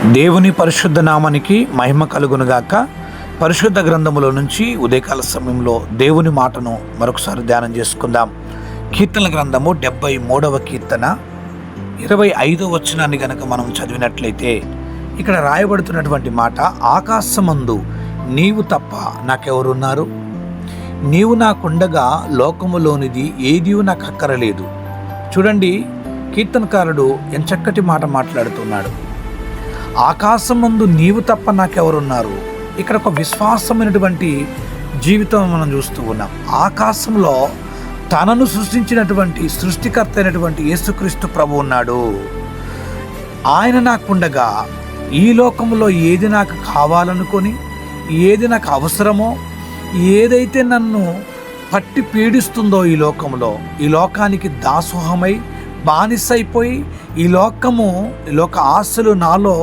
దేవుని పరిశుద్ధ నామానికి మహిమ కలుగునుగాక. పరిశుద్ధ గ్రంథములో నుంచి ఉదయకాల సమయంలో దేవుని మాటను మరొకసారి ధ్యానం చేసుకుందాం. కీర్తనల గ్రంథము 73వ కీర్తన 25వ వచనాన్ని గనక మనం చదివినట్లయితే ఇక్కడ రాయబడుతున్నటువంటి మాట, ఆకాశమందు నీవు తప్ప నాకెవరున్నారు, నీవు నాకుండగా లోకములోనిది ఏదీ నాకు అక్కరలేదు. చూడండి, కీర్తనకారుడు ఎంచక్కటి మాట మాట్లాడుతున్నాడు. ఆకాశమందు నీవు తప్ప నాకెవరున్నారు. ఇక్కడ ఒక విశ్వాసమైనటువంటి జీవితం మనం చూస్తూ ఉన్నాం. ఆకాశంలో తనను సృష్టించినటువంటి సృష్టికర్త అయినటువంటి యేసుక్రీస్తు ప్రభు ఉన్నాడు. ఆయన నాకుండగా ఈ లోకంలో ఏది నాకు కావాలనుకొని, ఏది నాకు అవసరమో, ఏదైతే నన్ను పట్టి పీడిస్తుందో ఈ లోకంలో, ఈ లోకానికి దాసోహమై బానిసైపోయి ఈ లోక ఆశలు నాలో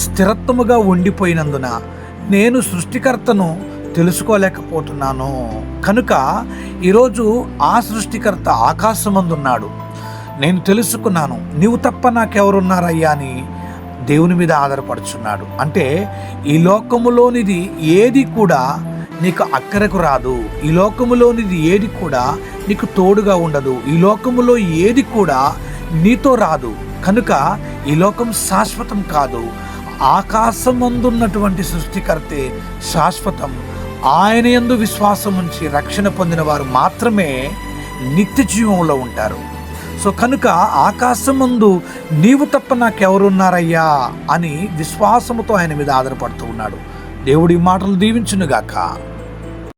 స్థిరత్వముగా ఉండిపోయినందున నేను సృష్టికర్తను తెలుసుకోలేకపోతున్నాను. కనుక ఈరోజు ఆ సృష్టికర్త ఆకాశమందున్నాడు, నేను తెలుసుకున్నాను, నీవు తప్ప నాకెవరున్నారయ్యా అని దేవుని మీద ఆధారపడుచున్నాడు. అంటే ఈ లోకములోనిది ఏది కూడా నీకు అక్కరకు రాదు, ఈ లోకములోనిది ఏది కూడా నీకు తోడుగా ఉండదు, ఈ లోకములో ఏది కూడా నీతో రాదు. కనుక ఈ లోకం శాశ్వతం కాదు, ఆకాశమందున్నటువంటి సృష్టికర్తే శాశ్వతం. ఆయన యందు విశ్వాసం ఉంచి రక్షణ పొందిన వారు మాత్రమే నిత్య జీవంలో ఉంటారు. సో కనుక ఆకాశమందు నీవు తప్ప నాకెవరున్నారయ్యా అని విశ్వాసముతో ఆయన మీద ఆధారపడుతూ ఉన్నాడు. దేవుడి మాటలు దీవించునుగాక.